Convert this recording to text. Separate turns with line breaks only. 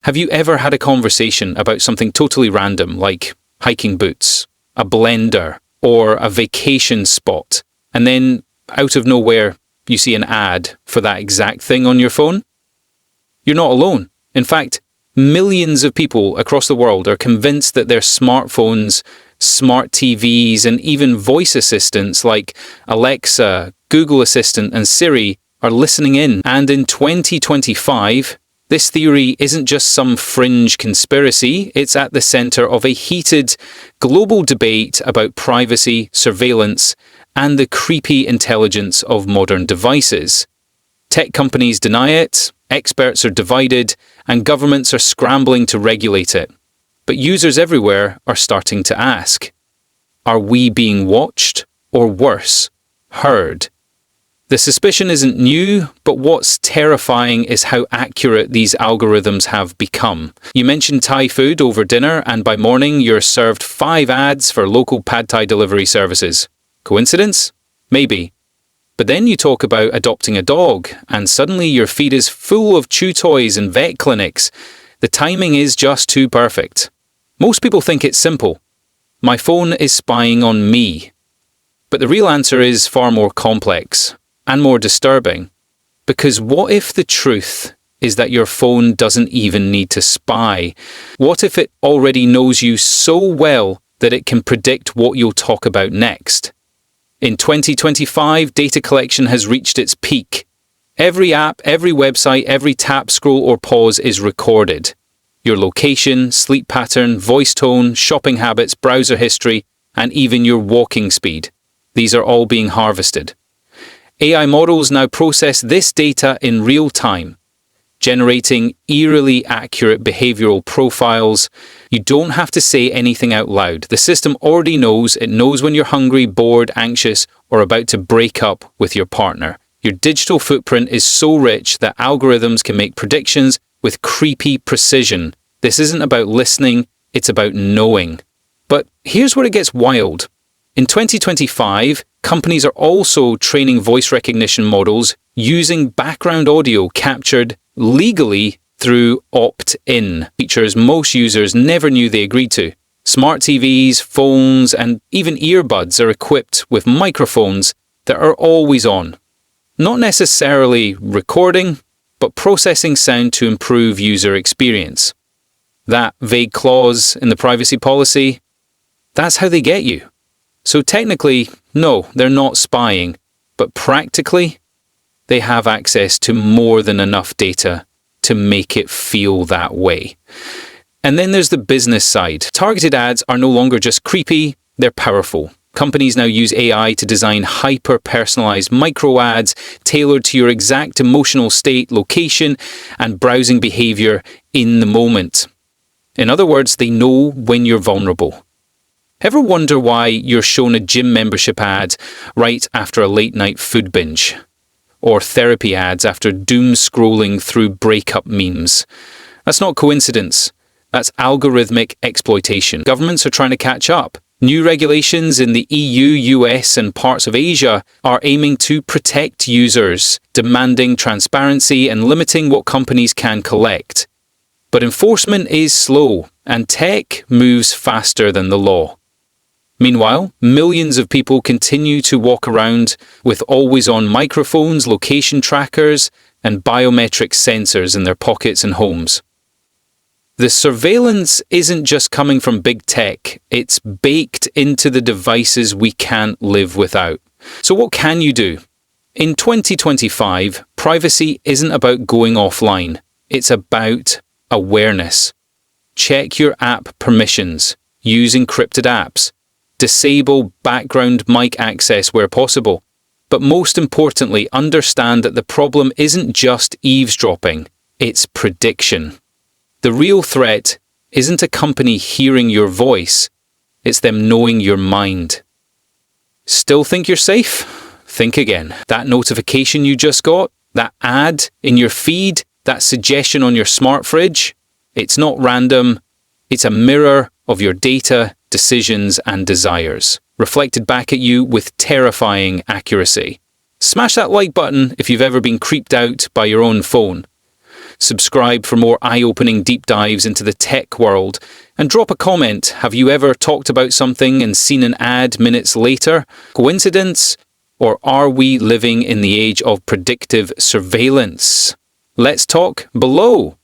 Have you ever had a conversation about something totally random, like hiking boots, a blender, or a vacation spot, and then out of nowhere you see an ad for that exact thing on your phone? You're not alone. In fact, millions of people across the world are convinced that their smartphones, smart TVs, and even voice assistants like Alexa, Google Assistant, and Siri are listening in. And in 2025, this theory isn't just some fringe conspiracy, it's at the center of a heated global debate about privacy, surveillance, and the creepy intelligence of modern devices. Tech companies deny it, experts are divided, and governments are scrambling to regulate it. But users everywhere are starting to ask, are we being watched, or worse, heard? The suspicion isn't new, but what's terrifying is how accurate these algorithms have become. You mention Thai food over dinner, and by morning you're served 5 ads for local pad Thai delivery services. Coincidence? Maybe. But then you talk about adopting a dog, and suddenly your feed is full of chew toys and vet clinics. The timing is just too perfect. Most people think it's simple. My phone is spying on me. But the real answer is far more complex and more disturbing. Because what if the truth is that your phone doesn't even need to spy? What if it already knows you so well that it can predict what you'll talk about next? In 2025, data collection has reached its peak. Every app, every website, every tap, scroll, or pause is recorded. Your location, sleep pattern, voice tone, shopping habits, browser history, and even your walking speed. These are all being harvested. AI models now process this data in real time, generating eerily accurate behavioral profiles. You don't have to say anything out loud. The system already knows. It knows when you're hungry, bored, anxious, or about to break up with your partner. Your digital footprint is so rich that algorithms can make predictions with creepy precision. This isn't about listening, it's about knowing. But here's where it gets wild. In 2025, companies are also training voice recognition models using background audio captured legally through opt-in, features most users never knew they agreed to. Smart TVs, phones, and even earbuds are equipped with microphones that are always on. Not necessarily recording, but processing sound to improve user experience. That vague clause in the privacy policy, that's how they get you. So technically, no, they're not spying, but practically, they have access to more than enough data to make it feel that way. And then there's the business side. Targeted ads are no longer just creepy, they're powerful. Companies now use AI to design hyper-personalized micro-ads tailored to your exact emotional state, location, and browsing behavior in the moment. In other words, they know when you're vulnerable. Ever wonder why you're shown a gym membership ad right after a late-night food binge? Or therapy ads after doom scrolling through breakup memes? That's not coincidence. That's algorithmic exploitation. Governments are trying to catch up. New regulations in the EU, US, and parts of Asia are aiming to protect users, demanding transparency and limiting what companies can collect. But enforcement is slow, and tech moves faster than the law. Meanwhile, millions of people continue to walk around with always-on microphones, location trackers, and biometric sensors in their pockets and homes. The surveillance isn't just coming from big tech, it's baked into the devices we can't live without. So what can you do? In 2025, privacy isn't about going offline, it's about awareness. Check your app permissions, use encrypted apps, disable background mic access where possible. But most importantly, understand that the problem isn't just eavesdropping, it's prediction. The real threat isn't a company hearing your voice, it's them knowing your mind. Still think you're safe? Think again. That notification you just got, that ad in your feed, that suggestion on your smart fridge, it's not random, it's a mirror of your data, decisions, and desires, reflected back at you with terrifying accuracy. Smash that like button if you've ever been creeped out by your own phone. subscribe for more eye-opening deep dives into the tech world, and drop a comment. Have you ever talked about something and seen an ad minutes later? Coincidence? Or are we living in the age of predictive surveillance? Let's talk below.